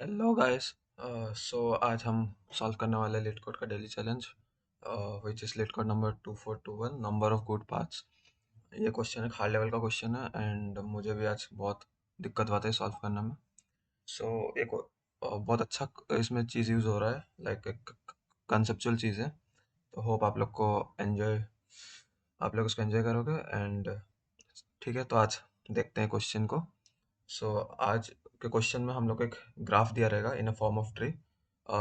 Hello guys. सो आज हम solve करने वाले लेट कोड का daily challenge which is LeetCode number 2421 number of good paths. ये क्वेश्चन एक हार्ड लेवल का क्वेश्चन है एंड मुझे भी आज बहुत दिक्कत हुआ था सॉल्व करने में। सो एक बहुत अच्छा इसमें चीज़ यूज़ हो रहा है, लाइक एक कंसेप्चुअल चीज़ है। तो होप आप लोग उसको एंजॉय करोगे एंड ठीक है। तो आज देखते हैं क्वेश्चन को। सो आज के क्वेश्चन में हम लोग को एक ग्राफ दिया रहेगा इन अ फॉर्म ऑफ ट्री।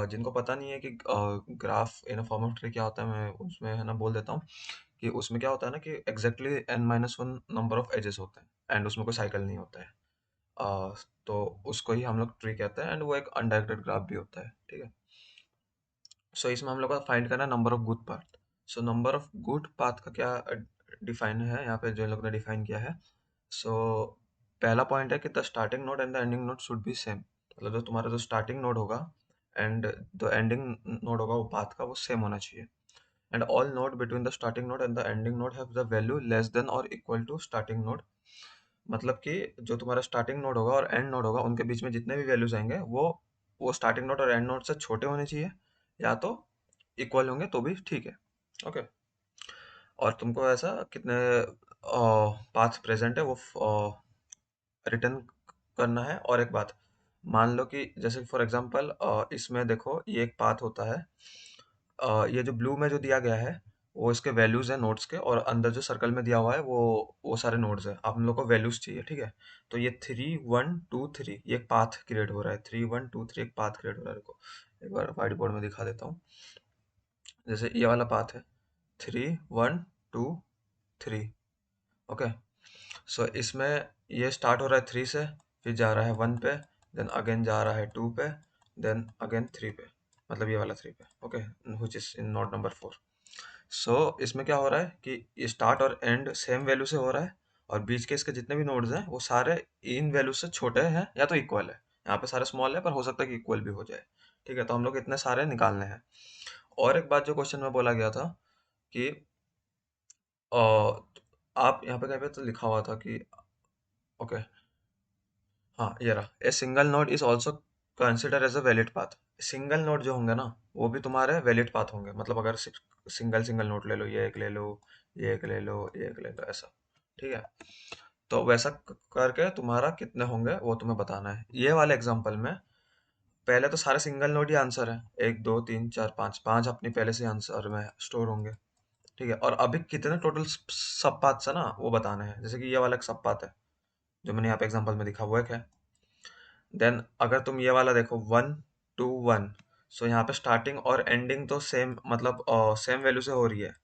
जिनको पता नहीं है कि graph in a form of tree क्या होता है, मैं उसमें है ना बोल देता हूँ कि उसमें क्या होता है ना कि exactly n-1 number of edges होते हैं एंड उसमें कोई साइकिल नहीं होता है। अ, तो उसको ही हम लोग ट्री कहते हैं एंड वो एक अनडायरेक्टेड ग्राफ भी होता है, ठीक है। सो इसमें हम लोग को फाइंड करना है number of good path. So number of good path का क्या डिफाइन है यहाँ पे, जो इन लोग ने डिफाइन किया है। सो पहला पॉइंट है कि the starting node and the ending node should be same. मतलब जो तुम्हारा जो स्टार्टिंग नोड होगा एंड जो एंडिंग नोड होगा वो पाथ का वो सेम होना चाहिए। And all node between the starting node and the ending node have the value less than और इक्वल टू स्टार्टिंग नोड। मतलब कि जो तुम्हारा स्टार्टिंग नोड होगा और एंड नोड होगा उनके बीच में जितने भी वैल्यूज आएंगे वो स्टार्टिंग नोड और एंड नोड से छोटे होने चाहिए, या तो इक्वल होंगे तो भी ठीक है। ओके। और तुमको ऐसा कितने पाथ प्रेजेंट है वो रिटर्न करना है। और एक बात, मान लो कि जैसे फॉर एग्जांपल इसमें देखो ये एक पाथ होता है। ये जो ब्लू में जो दिया गया है वो इसके वैल्यूज है नोड्स के, और अंदर जो सर्कल में दिया हुआ है वो सारे नोड्स है। आप हम लोग को वैल्यूज चाहिए, ठीक है। तो ये 3 1 2 3 ये एक पाथ क्रिएट हो रहा है। 3 1 2 3 एक पाथ क्रिएट हो रहा है। देखो एक बार व्हाइट बोर्ड में दिखा देता हूँ। जैसे ये वाला पाथ है 3 1 2 3। ओके। सो इसमें ये स्टार्ट हो रहा है 3 से, फिर जा रहा है 1 पे, देन अगेन जा रहा है 2 पे, देन अगेन 3 पे। मतलब ये वाला 3 पे। Okay, which is in node number 4। सो इसमें क्या हो रहा है कि ये स्टार्ट और एंड सेम वैल्यू से हो रहा है, और बीच के इसके जितने भी नोड्स हैं वो सारे इन वैल्यू से छोटे हैं या तो इक्वल है। यहाँ पे सारे स्मॉल है पर हो सकता है कि इक्वल भी हो जाए। ठीक है, तो हम लोग इतने सारे निकालने हैं। और एक बात जो क्वेश्चन में बोला गया था कि आप यहाँ पे कहीं पे तो लिखा हुआ था कि ओके, हाँ ये रहा, a single node is also consider as a valid path. Single node जो होंगे ना वो भी तुम्हारे वैलिड पाथ होंगे। मतलब अगर सिंगल सिंगल नोड ले लो, ये एक ले लो, ये एक ले लो, ये एक ले लो, ऐसा। ठीक है, तो वैसा करके तुम्हारा कितने होंगे वो तुम्हें बताना है। ये वाले एग्जांपल में पहले तो सारे सिंगल नोड ही आंसर है, 1 2 3 4 5 5 अपनी पहले से आंसर में स्टोर होंगे। ठीक है, और अभी कितने टोटल सब पाथ्स है ना वो बताने हैं। जैसे कि ये वाला एक सब पाथ है जो मैंने यहाँ पे एग्जांपल में दिखा, वो एक है। देन अगर तुम ये वाला देखो 1 2 1, सो यहाँ पे स्टार्टिंग और एंडिंग तो सेम, मतलब सेम वैल्यू से हो रही है।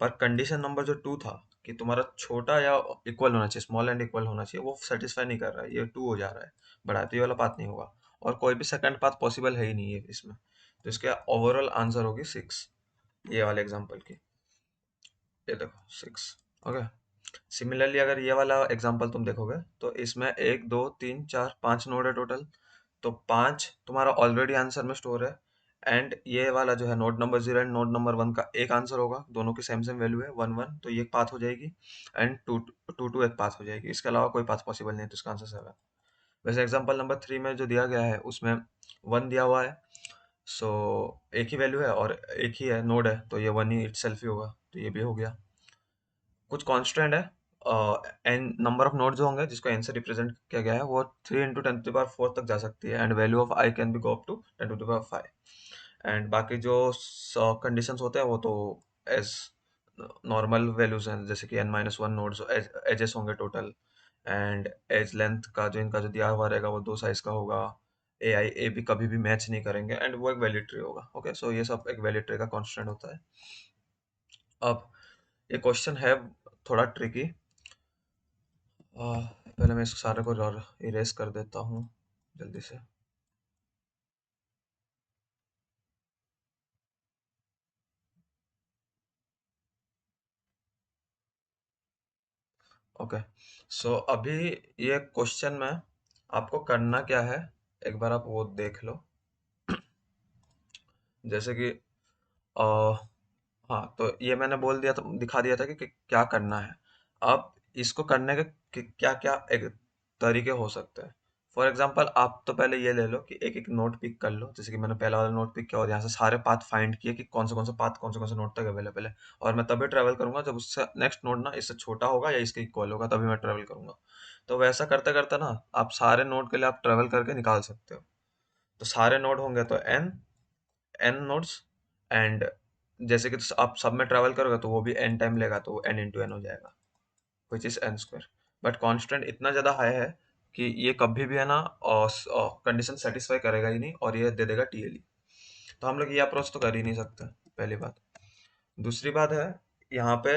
पर कंडीशन नंबर जो 2 था कि तुम्हारा छोटा या इक्वल होना चाहिए, स्मॉल एंड इक्वल होना चाहिए, वो सेटिस्फाई नहीं कर रहा है, ये 2 हो जा रहा है बड़ा, तो ये वाला पाथ नहीं होगा। और कोई भी सेकंड पाथ पॉसिबल है ही नहीं है इसमें। तो इसके ओवरऑल आंसर होगी 6, ये वाले एग्जांपल की। ये देखो 6। ओके। सिमिलरली अगर ये वाला एग्जांपल तुम देखोगे तो इसमें 1 2 3 4 5 नोड है टोटल। तो 5 तुम्हारा ऑलरेडी आंसर में स्टोर है। एंड ये वाला जो है node number 0 and node number 1 का एक आंसर होगा, दोनों की सेम सेम वैल्यू है 1 1, तो ये एक पाथ हो जाएगी। एंड 2 2 एक पाथ हो जाएगी। इसके अलावा कोई पाथ पॉसिबल नहीं है, तो इसका आंसर 7। वैसे एग्जांपल नंबर 3 में जो दिया गया है उसमें 1 दिया हुआ है। सो एक ही वैल्यू है और एक ही है नोड है, तो ये 1 ही इटसेल्फ ही होगा, तो ये भी हो गया। कुछ कांस्टेंट है, एन नंबर ऑफ नोड जो होंगे जिसको एन से रिप्रेजेंट किया गया है वो 3 × 10⁴ तक जा सकती है, and value of I can be go up to 10⁵ and बाकी जो कंडीशंस होते हैं वो तो एज नॉर्मल वैल्यूज हैं, जैसे कि n-1 नोड्स एजेस होंगे टोटल। एंड एज लेंथ का जो इनका जो दिया हुआ रहेगा वो 2 साइज का होगा। ए आई ए भी कभी भी मैच नहीं करेंगे एंड वो एक वैलिड ट्री होगा। ओके, सो ये सब एक वैलिड ट्री का कांस्टेंट होता है। अब ये क्वेश्चन है थोड़ा ट्रिकी। पहले मैं इस सारे को इरेज कर देता हूँ जल्दी से। ओके, सो अभी ये क्वेश्चन में आपको करना क्या है, एक बार आप वो देख लो। जैसे कि आ, हाँ, तो ये मैंने बोल दिया था, दिखा दिया था कि क्या करना है। अब इसको करने के क्या क्या एक तरीके हो सकते हैं। फॉर एग्जाम्पल आप तो पहले ये ले लो कि एक एक नोड पिक कर लो, जैसे कि मैंने पहला वाला नोड पिक किया और यहाँ से सारे पाथ फाइंड किए कि कौन से पाथ कौन से नोड तक अवेलेबल है, और मैं तभी ट्रैवल करूंगा जब उससे नेक्स्ट नोड ना इससे छोटा होगा या इसके इक्वल होगा, तभी मैं ट्रैवल करूंगा। तो वैसा करते करते ना आप सारे नोड के लिए आप ट्रैवल करके निकाल सकते हो। तो सारे नोड होंगे तो एन एन नोड्स, एंड जैसे कि आप सब में ट्रैवल करोगे तो वो भी एन टाइम लेगा, तो वो एन इंटू एन हो जाएगा, which is an square. But constant इतना ज़्यादा हाई है कि ये कभी भी है ना कंडीशन सेटिस्फाई करेगा ही नहीं, और ये दे देगा टीएलई। तो हम लोग ये अप्रोच तो कर ही नहीं सकते, पहली बात। दूसरी बात है, यहाँ पे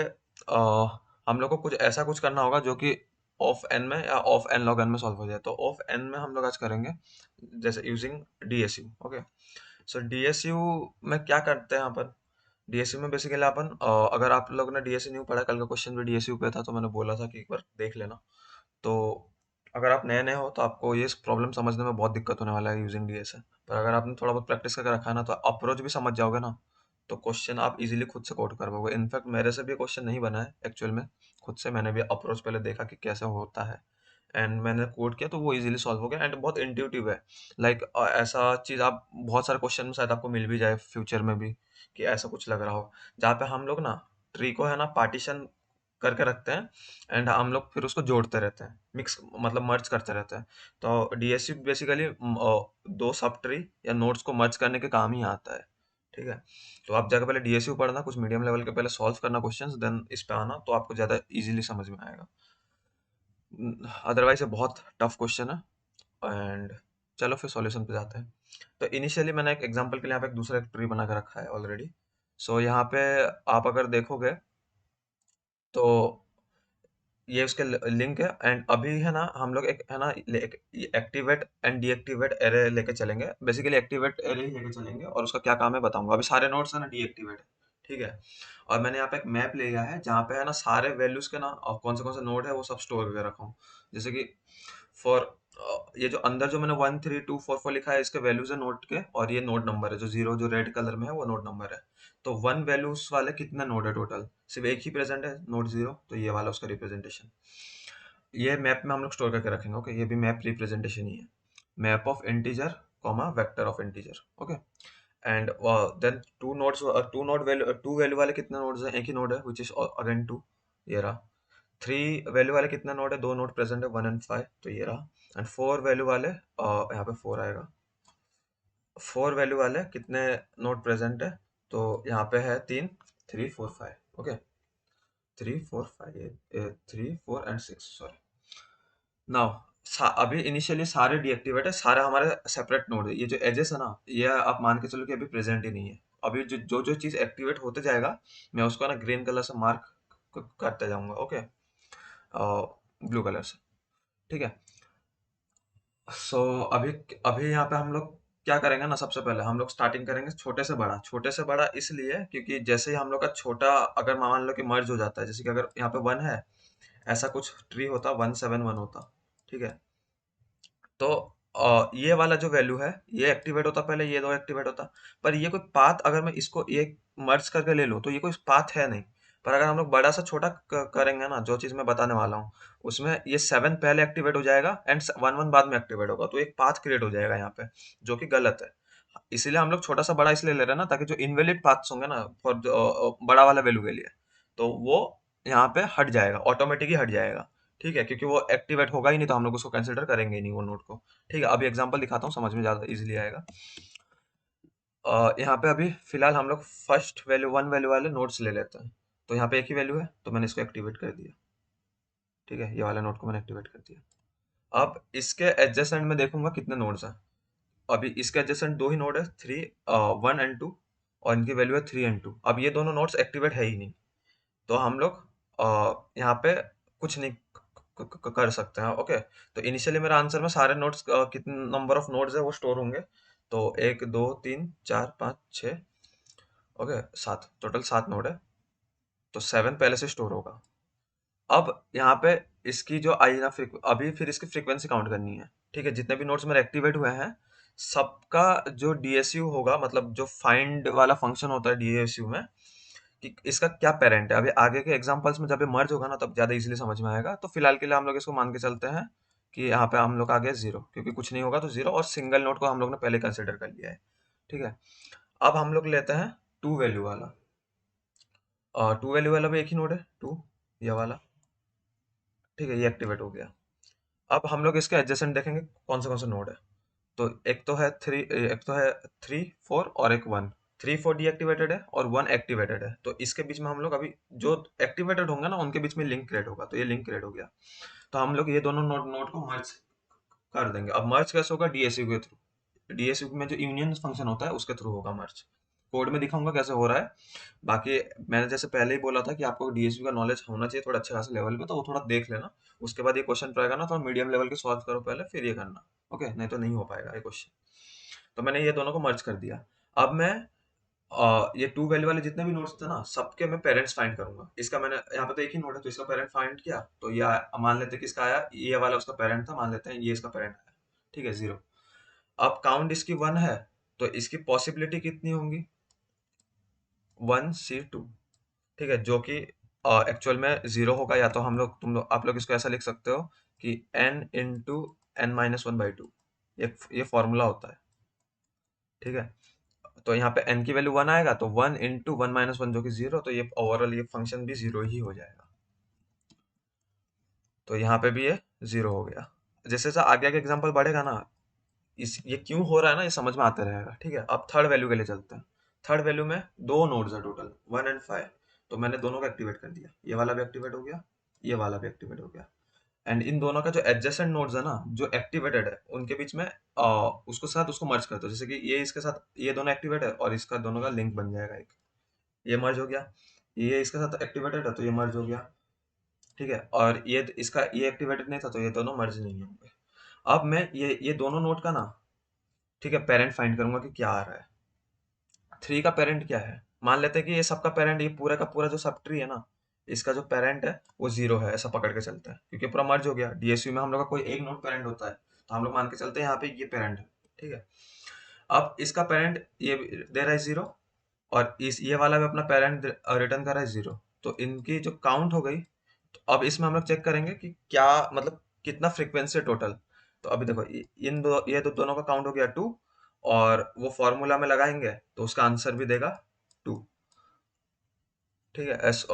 हम लोग को कुछ ऐसा कुछ करना होगा जो कि ऑफ एन में या ऑफ एन लॉग एन में सॉल्व हो जाए। तो ऑफ एन में हम लोग आज करेंगे जैसे यूजिंग डीएसयू। ओके, सो डीएसयू में क्या करते हैं यहाँ पर? डीएसयू में बेसिकली अपन अगर आप लोग ने डीएसयू नहीं पढ़ा, कल का क्वेश्चन भी डीएसयू पे था, तो मैंने बोला था कि एक बार देख लेना। तो अगर आप नए नए हो तो आपको ये प्रॉब्लम समझने में बहुत दिक्कत होने वाला है यूजिंग डीएसए, पर अगर आपने थोड़ा बहुत प्रैक्टिस करके रखा है ना, तो अप्रोच भी समझ जाओगे ना, तो क्वेश्चन आप इजीली खुद से कोड कर पाओगे। इनफैक्ट मेरे से भी क्वेश्चन नहीं बना है एक्चुअल में, खुद से मैंने भी अप्रोच पहले देखा कि कैसे होता है, एंड मैंने कोड किया तो वो इजीली सॉल्व हो गया, एंड बहुत इंट्यूटिव है। लाइक ऐसा चीज़ आप बहुत सारे क्वेश्चन में शायद आपको मिल भी जाए फ्यूचर में भी, कि ऐसा कुछ लग रहा हो जहाँ पे हम लोग ना ट्री को है ना पार्टीशन करके रखते हैं, एंड हम लोग फिर उसको जोड़ते रहते हैं, मिक्स मतलब मर्ज करते रहते हैं। तो डीएसयू बेसिकली दो सब ट्री या नोड्स को मर्ज करने के काम ही आता है। ठीक है, तो आप जाकर पहले डीएसयू पढ़ना, कुछ मीडियम लेवल के पहले सॉल्व करना क्वेश्चंस, देन इस पे आना, तो आपको ज़्यादा इजीली समझ में आएगा। अदरवाइज ये बहुत टफ क्वेश्चन है। एंड चलो फिर सॉल्यूशन पे जाते हैं। तो इनिशियली मैंने एक एग्जांपल के लिए यहाँ पे एक दूसरा एक ट्री बना के रखा है ऑलरेडी। सो यहाँ पे आप अगर देखोगे तो ये उसके लिंक है, एंड अभी है ना हम लोग एक है ना एक्टिवेट एंड डीएक्टिवेट एरे लेके चलेंगे। बेसिकली एक्टिवेट एरे ही लेके चलेंगे, और उसका क्या काम है बताऊंगा। अभी सारे नोड्स है ना डीएक्टिवेट है, ठीक है। और मैंने यहाँ पे एक मैप ले लिया है जहाँ पे है ना सारे वैल्यूज के ना और कौन से नोड है वो सब स्टोर करके रखा हूँ। जैसे कि फॉर ये जो अंदर जो मैंने 1 3 2 4 4 लिखा है, इसके वैल्यूज है नोड के, और ये नोड नंबर है जो 0 जो रेड कलर में है वो नोड नंबर है। तो 1 वैल्यूज वाले कितने नोड है टोटल? सिर्फ एक ही प्रेजेंट है, नोड 0, तो ये वाला उसका रिप्रेजेंटेशन ये मैप में हम लोग स्टोर करके रखेंगे। ओके, ये भी मैप रिप्रेजेंटेशन ही है, map of integer comma vector of integer. Okay, and then two value वाले कितने नोड्स हैं? एक ही नोड है, विच इज अगेन 2, ये रहा। 3 वैल्यू वाले कितने नोड है? 2 नोड प्रेजेंट है, 1 and 5, तो ये रहा। एंड 4 वैल्यू वाले यहाँ पे 4 आएगा। 4 वैल्यू वाले कितने नोड प्रेजेंट है? तो यहाँ पे है 3 3 4 5। ओके, 3 4 5, ये 3 4 and 6, सॉरी। नाउ अभी इनिशियली सारे डीएक्टिवेट है, सारे हमारे सेपरेट नोड है। ये जो एजेस है ना, ये आप मान के चलो कि अभी प्रेजेंट ही नहीं है। अभी जो जो जो चीज एक्टिवेट होते जाएगा, मैं उसको ना ग्रीन कलर से मार्क करते जाऊंगा। ओके, ब्लू कलर से, ठीक है। सो अभी अभी यहाँ पे हम लोग क्या करेंगे ना, सबसे पहले हम लोग स्टार्टिंग करेंगे छोटे से बड़ा। छोटे से बड़ा इसलिए क्योंकि जैसे ही हम लोग का छोटा अगर मान लो कि मर्ज हो जाता है, जैसे कि अगर यहाँ पे 1 है, ऐसा कुछ ट्री होता 1 7 1 होता, ठीक है। तो ये वाला जो वैल्यू है ये एक्टिवेट होता पहले, ये दो एक्टिवेट होता। पर ये कोई पाथ अगर मैं इसको एक मर्ज करके ले लूँ तो ये कोई पाथ है नहीं। पर अगर हम लोग बड़ा सा छोटा करेंगे ना, जो चीज मैं बताने वाला हूँ उसमें ये 7 पहले एक्टिवेट हो जाएगा एंड 1 1 बाद में एक्टिवेट होगा, तो एक पाथ क्रिएट हो जाएगा यहाँ पे, जो कि गलत है। इसीलिए हम लोग छोटा सा बड़ा इसलिए ले रहे हैं ना, ताकि जो इनवैलिड पाथ्स होंगे ना फॉर बड़ा वाला वैल्यू के लिए, तो वो यहाँ पे हट जाएगा, ऑटोमेटिकली हट जाएगा। ठीक है, क्योंकि वो एक्टिवेट होगा ही नहीं, तो हम लोग उसको कंसिडर करेंगे ही नहीं वो नोड को। ठीक है, अभी एग्जांपल दिखाता हूँ, समझ में ज़्यादा इजीली आएगा। यहाँ पे अभी फिलहाल हम लोग फर्स्ट वैल्यू 1 वैल्यू वाले नोड्स ले लेते हैं। तो यहाँ पे एक ही वैल्यू है, तो मैंने इसको एक्टिवेट कर दिया। ठीक है, ये वाला नोड को मैंने एक्टिवेट कर दिया। अब इसके एडजेसेंट में देखूंगा कितने नोड्स हैं। अभी इसके एडजेसेंट दो ही नोड है, 1 and 2, और इनकी वैल्यू है 3 and 2। अब ये दोनों नोड्स एक्टिवेट है ही नहीं, तो हम लोग यहाँ पे कुछ नहीं कर सकते हैं। ओके, तो इनिशियली मेरा आंसर में सारे नोड्स कितने नंबर ऑफ नोड्स है वो स्टोर होंगे। तो 1 2 3 4 5 6, ओके 7, टोटल 7 नोड है, तो 7 पहले से स्टोर होगा। अब यहाँ पे इसकी जो आई ना अभी फिर इसकी फ्रीक्वेंसी काउंट करनी है। ठीक है, जितने भी नोड्स मेरे एक्टिवेट हुए हैं सबका जो डीएसयू होगा, मतलब जो फाइंड वाला फंक्शन होता है डीएसयू में, कि इसका क्या पेरेंट है। अभी आगे के एग्जांपल्स में जब ये मर्ज होगा ना तब ज्यादा इजीली समझ में आएगा। तो फिलहाल के लिए हम लोग इसको मान के चलते हैं कि यहाँ पे हम लोग आ गया जीरो, क्योंकि कुछ नहीं होगा तो जीरो, और सिंगल नोड को हम लोग ने पहले कंसिडर कर लिया है। ठीक है, अब हम लोग लेते हैं टू वैल्यू वाला। टू वैल्यू वाला भी एक ही नोड है, टू, ये वाला। ठीक है, ये एक्टिवेट हो गया। अब हम लोग इसके एडजेसेंट देखेंगे कौन से नोड है। तो एक तो है थ्री, एक तो है थ्री फोर और एक वन। थ्री फोर डीएक्टिवेटेड है और वन एक्टिवेटेड है, तो इसके बीच में हम लोग अभी जो एक्टिवेटेड होंगे ना उनके बीच में लिंक क्रिएट होगा, तो ये लिंक क्रिएट हो गया। तो हम लोग ये दोनों नोड नोड को मर्ज कर देंगे। अब मर्ज कैसे होगा, डीएसयू के थ्रू। डीएसयू में जो यूनियन फंक्शन होता है उसके थ्रू होगा मर्ज। कोड में दिखाऊंगा कैसे हो रहा है। बाकी मैंने जैसे पहले ही बोला था कि आपको डीएसयू का नॉलेज होना चाहिए थोड़ा अच्छे खासे लेवल पे, तो वो थोड़ा देख लेना। उसके बाद ये क्वेश्चन आएगा ना, थोड़ा मीडियम लेवल के सॉल्व करो पहले, फिर ये करना। ओके, नहीं तो नहीं हो पाएगा ये क्वेश्चन। तो मैंने ये दोनों को मर्ज कर दिया। अब मैं ये टू वैल्यू वाले जितने भी नोड्स थे ना, सबके मैं पेरेंट्स फाइंड करूंगा। इसका मैंने यहाँ पे तो एक ही नोड है, तो इसका पेरेंट फाइंड किया, तो ये मान लेते हैं कि इसका आया, ये वाला उसका पेरेंट था, मान लेते हैं ये इसका पेरेंट आया। ठीक है, जीरो। अब काउंट इसकी वन है, तो इसकी पॉसिबिलिटी कितनी होंगी, वन सी टू। ठीक है, जो कि एक्चुअल में जीरो होगा, या तो हम लोग आप लोग इसको ऐसा लिख सकते हो कि n into N minus one by two, ये फॉर्मूला होता है। ठीक है, तो यहाँ पे n की वैल्यू वन आएगा, तो one into one minus one जो कि जीरो, तो ये ओवरऑल ये फंक्शन भी जीरो ही हो जाएगा। तो यहाँ पे भी ये जीरो हो गया। जैसे जैसे आगे आगे एग्जाम्पल बढ़ेगा ना, इस ये क्यों हो रहा है ना, ये समझ में आता रहेगा। ठीक है, अब थर्ड वैल्यू के लिए चलते हैं। थर्ड वैल्यू में दो नोड्स है टोटल, वन एंड फाइव। तो मैंने दोनों को एक्टिवेट कर दिया, ये वाला भी एक्टिवेट हो गया, ये वाला भी एक्टिवेट हो गया। एंड इन दोनों का जो एडजेसेंट नोड्स है ना, जो एक्टिवेटेड है, उनके बीच में उसको साथ उसको मर्ज कर दो। जैसे कि ये इसके साथ, ये दोनों एक्टिवेट है और इसका दोनों का लिंक बन जाएगा एक, ये मर्ज हो गया। ये इसके साथ एक्टिवेटेड है तो ये मर्ज हो गया। ठीक है, और ये इसका ये एक्टिवेटेड नहीं था, तो ये दोनों मर्ज नहीं होंगे। अब मैं ये दोनों नोड का ना, ठीक है, पेरेंट फाइंड करूंगा कि क्या आ रहा है। थ्री का पेरेंट क्या है, मान लेते हैं कि ये सबका पेरेंट, ये पूरा का पूरा जो सब ट्री है ना, इसका जो पेरेंट है वो जीरो है, ऐसा पकड़ के चलते हैं, क्योंकि पूरा मर्ज हो गया। डीएसयू में हम लोग का कोई एक नोड पेरेंट होता है, तो हम लोग मान के चलते हैं यहाँ पे ये पेरेंट है। ठीक है, अब इसका पेरेंट ये दे रहा है जीरो, और इस ये वाला भी अपना पेरेंट रिटर्न कर रहा है जीरो, तो इनकी जो काउंट हो गई। तो अब इसमें हम लोग चेक करेंगे कि क्या मतलब कितना फ्रीक्वेंसी है टोटल। तो अभी देखो, ये दोनों का काउंट हो गया टू, और वो फॉर्मूला में लगाएंगे तो उसका आंसर भी देगा टू। ठीक है, एस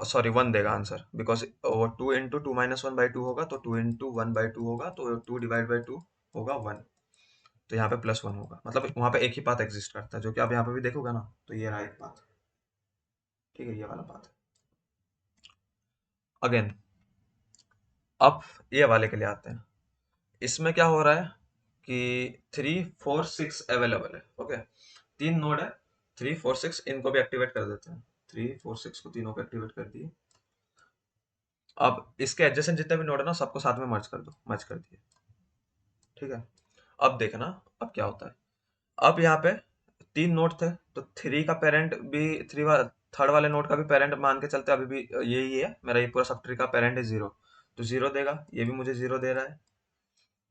सॉरी वन देगा आंसर, बिकॉज वो two into two minus one by to होगा, तो two into one by to होगा, तो टू डिवाइड बाई टू होगा वन। तो यहाँ पे प्लस वन होगा, मतलब वहाँ पे एक ही पाथ एग्जिस्ट करता है, जो कि आप यहाँ पे भी देखोगे ना, तो ये रहा एक पाथ। ठीक है, ये वाला पाथ अगेन। अब ये वाले के लिए आते हैं। इसमें क्या हो रहा है कि थ्री फोर सिक्स अवेलेबल है। ओके, तीन नोड है, थ्री फोर सिक्स, इनको भी एक्टिवेट कर देते हैं। थ्री फोर सिक्स को तीनों को एक्टिवेट कर दिए। अब इसके एडजेसेंट जितने भी नोड है ना, सबको साथ में मर्ज कर दो, मर्ज कर दिए। ठीक है, अब देखना अब क्या होता है। अब यहाँ पे तीन नोड थे, तो थ्री का पेरेंट भी थर्ड वाले नोड का भी पेरेंट मान के चलते, अभी भी यही है मेरा, ये पूरा सब ट्री का पेरेंट है जीरो, तो जीरो देगा। ये भी मुझे जीरो दे रहा है,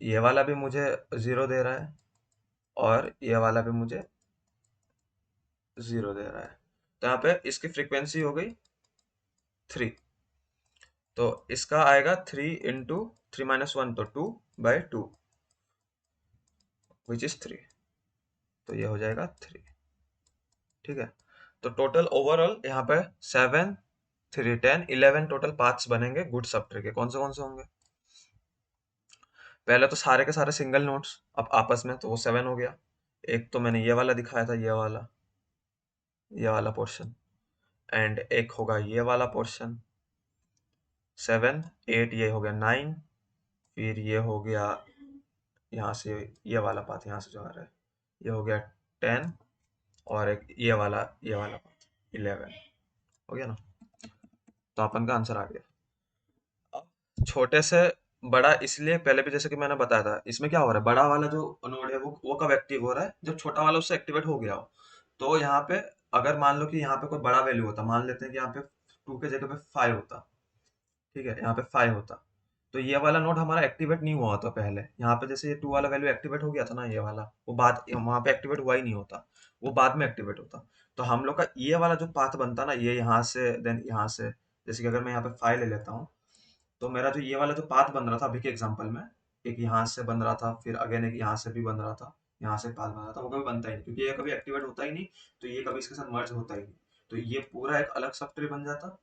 ये वाला भी मुझे जीरो दे रहा है, और ये वाला भी मुझे जीरो दे रहा है। तो यहाँ पे इसकी फ्रीक्वेंसी हो गई थ्री, तो इसका आएगा three into three minus one, तो two by two, which is three. तो ये हो जाएगा थ्री। ठीक है, तो टोटल ओवरऑल यहाँ पे seven, three, ten, eleven total paths बनेंगे गुड सब ट्री के। कौन से होंगे, पहले तो सारे के सारे सिंगल नोड्स अब आपस में, तो वो सेवन हो गया। एक तो मैंने ये वाला दिखाया था, ये वाला पोर्शन, एंड एक होगा ये वाला पोर्शन, सेवन, एट, ये हो गया नाइन, फिर ये हो गया यहाँ से ये वाला पाथ, यहाँ से जो आ रहा है ये हो गया टेन, और एक ये वाला पाथ इलेवन। हो गया ना, तो अपन का आंसर आ गया। अब छोटे से बड़ा, इसलिए पहले भी जैसे कि मैंने बताया था, इसमें क्या हो रहा है, बड़ा वाला जो नोड है वो कब एक्टिव हो रहा है, जब छोटा वाला उससे एक्टिवेट हो गया हो। तो यहाँ पे अगर मान लो कि यहाँ पे कोई बड़ा वैल्यू होता, मान लेते हैं कि यहाँ पे टू के जगह पे फाइव होता। ठीक है, यहाँ पे फाइव होता, तो ये वाला नोड हमारा एक्टिवेट नहीं हुआ होता पहले। यहाँ पे जैसे ये टू वाला वैल्यू एक्टिवेट हो गया था ना, ये वाला, वो बाद वहां पे एक्टिवेट हुआ ही नहीं होता, वो बाद में एक्टिवेट होता। तो हम लोग का ये वाला जो पाथ बनता ना, ये यहाँ से देन यहाँ से, जैसे कि अगर मैं यहाँ पे फाइव ले लेता हूँ, तो मेरा जो ये वाला जो पाथ बन रहा था अभी के एग्जाम्पल में, एक यहाँ से बन रहा था, फिर अगेन एक यहाँ से भी बन रहा था, यहाँ से पाथ बन रहा था, वो कभी बनता ही नहीं क्योंकि ये कभी एक्टिवेट होता ही नहीं, तो ये कभी इसके साथ मर्ज होता ही नहीं। तो ये पूरा एक अलग सब ट्री बन जाता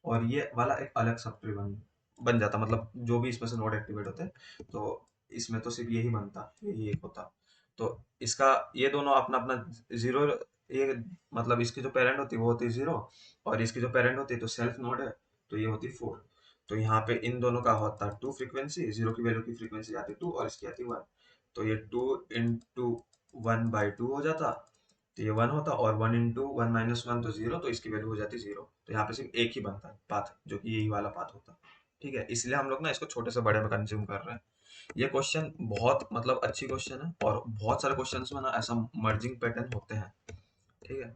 और ये वाला एक अलग सब ट्री बन बन जाता, मतलब जो भी इसमें से नोड एक्टिवेट होते तो इसमें तो सिर्फ यही बनता, यही एक होता। तो इसका ये दोनों अपना अपना जीरो, ये मतलब इसकी जो पेरेंट होती है वो होती है जीरो, और इसकी जो पेरेंट होती है तो सेल्फ नोड है, तो ये होती है फोर। तो यहाँ पे इन दोनों का होता है टू फ्रीक्वेंसी, जीरो की वैल्यू की फ्रीक्वेंसी आती है टू और इसकी आती है वन। तो ये two into one by to हो जाता, तो ये वन होता, और one into one minus one तो जीरो, तो इसकी वैल्यू हो जाती जीरो। तो यहाँ पे सिर्फ एक ही बनता है पाथ, जो कि यही वाला पाथ होता। ठीक है, इसलिए हम लोग ना इसको छोटे से बड़े में कंज्यूम कर रहे हैं। ये क्वेश्चन बहुत मतलब अच्छी क्वेश्चन है, और बहुत सारे क्वेश्चंस में ना ऐसा मर्जिंग पैटर्न होते हैं। ठीक है,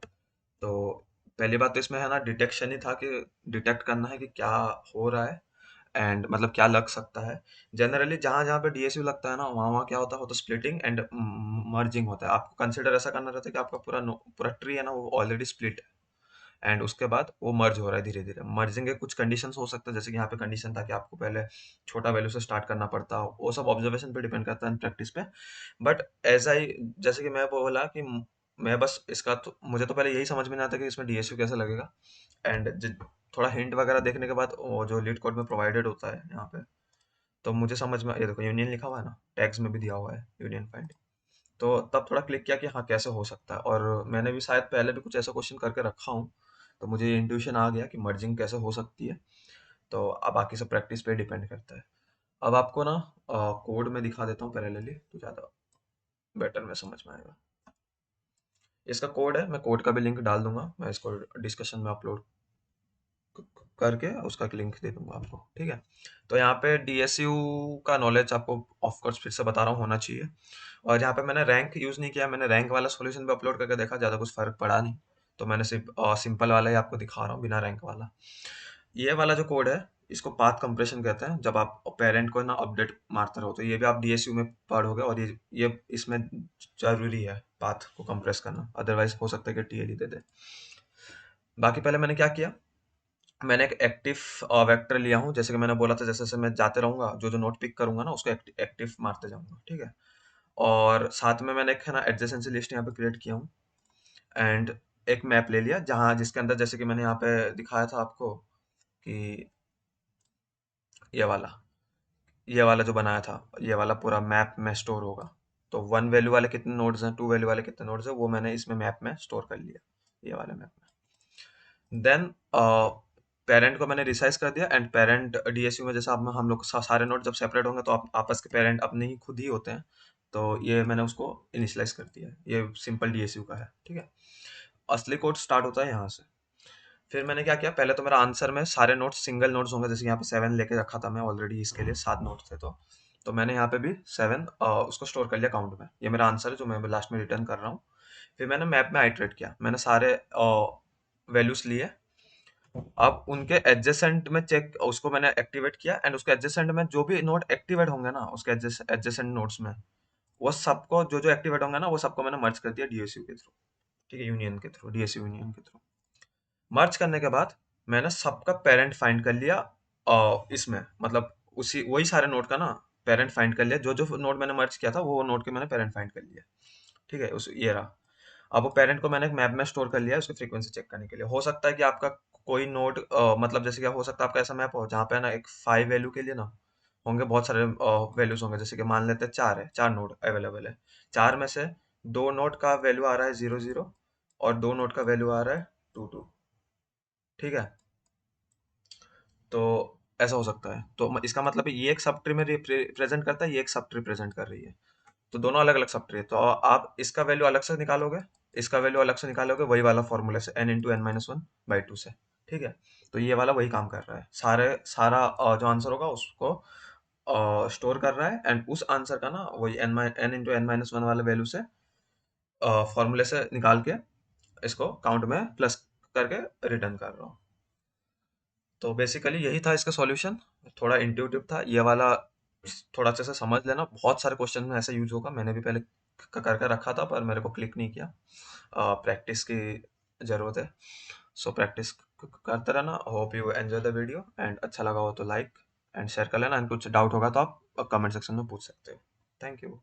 तो पहली बात तो इसमें है ना डिटेक्शन ही था, कि डिटेक्ट करना है कि क्या हो रहा है, एंड मतलब क्या लग सकता है। जनरली जहाँ जहाँ पे डीएसयू लगता है ना, वहाँ वहाँ क्या होता है, होता स्प्लिटिंग एंड मर्जिंग होता है। आपको कंसिडर ऐसा करना रहता है कि आपका पूरा पूरा ट्री है ना, वो ऑलरेडी स्प्लिट है, एंड उसके बाद वो मर्ज हो रहा है धीरे धीरे। मर्जिंग के कुछ कंडीशंस हो सकते हैं, जैसे कि यहाँ पे कंडीशन था कि आपको पहले छोटा वैल्यू से स्टार्ट करना पड़ता हो, वो सब ऑब्जर्वेशन पे डिपेंड करता है, प्रैक्टिस पे। बट ऐसा ही, जैसे कि मैं बोला कि मैं बस इसका तो मुझे तो पहले यही समझ में नहीं आता कि इसमें डीएसयू कैसे लगेगा, एंड थोड़ा हिंट वगैरह देखने के बाद वो जो लीड कोड में प्रोवाइडेड होता है यहाँ पे, तो मुझे समझ में, ये देखो यूनियन लिखा हुआ है ना, टैग्स में भी दिया हुआ है यूनियन फाइंड। तो तब थोड़ा क्लिक किया कि हाँ कैसे हो सकता है, और मैंने भी शायद पहले भी कुछ ऐसा क्वेश्चन करके रखा हूँ, तो मुझे इंट्यूशन आ गया कि मर्जिंग कैसे हो सकती है। तो अब बाकी सब प्रैक्टिस पे डिपेंड करता है। अब आपको ना कोड में दिखा देता हूँ पैरेलली, तो ज़्यादा बेटर में समझ में आएगा। इसका कोड है, मैं कोड का भी लिंक डाल दूंगा, मैं इसको डिस्कशन में अपलोड करके उसका लिंक दे दूंगा आपको। ठीक है, तो यहाँ पे डीएसयू का नॉलेज आपको ऑफ कोर्स फिर से बता रहा हूँ होना चाहिए। और यहाँ पे मैंने रैंक यूज़ नहीं किया, मैंने रैंक वाला सॉल्यूशन पे अपलोड करके देखा, ज़्यादा कुछ फर्क पड़ा नहीं, तो मैंने सिर्फ सिंपल वाला ही आपको दिखा रहा हूँ, बिना रैंक वाला। ये वाला जो कोड है, इसको पाथ कंप्रेशन कहते हैं। जब आप पेरेंट को ना अपडेट मारते रहो, तो ये भी आप डीएसयू में पढ़ोगे, और ये इसमें जरूरी है पाथ को कंप्रेस करना, अदरवाइज हो सकता है कि टीएल ही दे दे। बाकी पहले मैंने क्या किया, मैंने एक एक्टिव वेक्टर लिया हूँ, जैसे कि मैंने बोला था, जैसे जैसे मैं जाते रहूंगा, जो जो नोट पिक करूंगा ना, उसको एक्टिव मारते जाऊंगा। ठीक है, और साथ में मैंने एक है ना एडजेसेंसी लिस्ट यहाँ पे क्रिएट किया हूँ, एंड एक मैप ले लिया, जहाँ जिसके अंदर जैसे कि मैंने यहाँ पे दिखाया था आपको कि ये वाला ये वाला जो बनाया था, ये वाला पूरा मैप में स्टोर होगा। तो वन वैल्यू वाले कितने नोड्स हैं, टू वैल्यू वाले कितने नोड्स हैं, वो मैंने इसमें मैप में स्टोर कर लिया, ये वाले मैप में। देन पेरेंट को मैंने रिसाइज कर दिया, एंड पेरेंट डीएसयू में जैसे आप हम लोग सारे नोड जब सेपरेट होंगे तो आपस के पेरेंट अपने ही खुद ही होते हैं, तो ये मैंने उसको इनिशियलाइज कर दिया। ये सिंपल डीएसयू का है। ठीक है, असली कोड स्टार्ट होता है यहाँ से। फिर मैंने क्या किया, पहले तो मेरा आंसर में सारे नोट्स सिंगल नोट्स होंगे, जैसे यहाँ पे 7 लेके रखा था मैं ऑलरेडी, इसके लिए 7 नोट्स थे, तो मैंने यहाँ पे भी 7 उसको स्टोर कर लिया काउंट में। ये मेरा आंसर है जो मैं लास्ट में रिटर्न कर रहा हूँ। फिर मैंने मैप में आइटरेट किया, मैंने सारे वैल्यूज लिए। अब उनके एडजेसेंट में चेक, उसको मैंने एक्टिवेट किया, एंड उसके एडजेसेंट में जो भी नोड एक्टिवेट होंगे ना, उसके एडजेसेंट नोड्स में, वो सबको जो जो एक्टिवेट होंगे ना, वो सबको मैंने मर्ज कर दिया डीएसयू के थ्रू। ठीक है, यूनियन के थ्रू, डीएसयू यूनियन के थ्रू मर्ज करने के बाद मैंने सबका पेरेंट फाइंड कर लिया, इसमें मतलब उसी वही सारे नोड का ना पेरेंट फाइंड कर लिया, जो जो नोड मैंने मर्ज किया था वो नोड के मैंने पेरेंट फाइंड कर लिया। ठीक है, उस ये रहा। अब वो पेरेंट को मैंने एक मैप में स्टोर कर लिया है, उसकी फ्रीक्वेंसी चेक करने के लिए। हो सकता है कि आपका कोई नोड मतलब जैसे क्या हो सकता है, आपका ऐसा मैप हो जहाँ पे ना एक 5 वैल्यू के लिए ना होंगे बहुत सारे वैल्यूज होंगे, जैसे कि मान लेते हैं 4 है, 4 नोड अवेलेबल है। 4 में से 2 नोड का वैल्यू आ रहा है 0 0, और 2 नोड का वैल्यू आ रहा है 2 2। ठीक है, तो ऐसा हो सकता है, तो इसका मतलब है ये एक सब ट्री में रिप्रेजेंट करता है, ये एक सब ट्री प्रेजेंट कर रही है, तो दोनों अलग अलग सब ट्री है। तो आप इसका वैल्यू अलग से निकालोगे, इसका वैल्यू अलग से निकालोगे, वही वाला फॉर्मूले से n into N minus one by two से। ठीक है, तो ये वाला वही काम कर रहा है, सारा जो आंसर होगा उसको स्टोर कर रहा है, एंड उस आंसर का ना वही n into N minus one वाले वैल्यू से फॉर्मूले से निकाल के इसको काउंट में प्लस करके रिटर्न कर रहा हूँ। तो बेसिकली यही था इसका सॉल्यूशन, थोड़ा इंट्यूटिव था ये वाला, थोड़ा अच्छे से समझ लेना। बहुत सारे क्वेश्चन में ऐसा यूज होगा, मैंने भी पहले करके रखा था पर मेरे को क्लिक नहीं किया। प्रैक्टिस की ज़रूरत है, सो प्रैक्टिस करते रहना। Hope you enjoy the video, and अच्छा लगा हो तो लाइक एंड शेयर कर लेना, एंड कुछ डाउट होगा तो आप कमेंट सेक्शन में पूछ सकते हो। Thank you.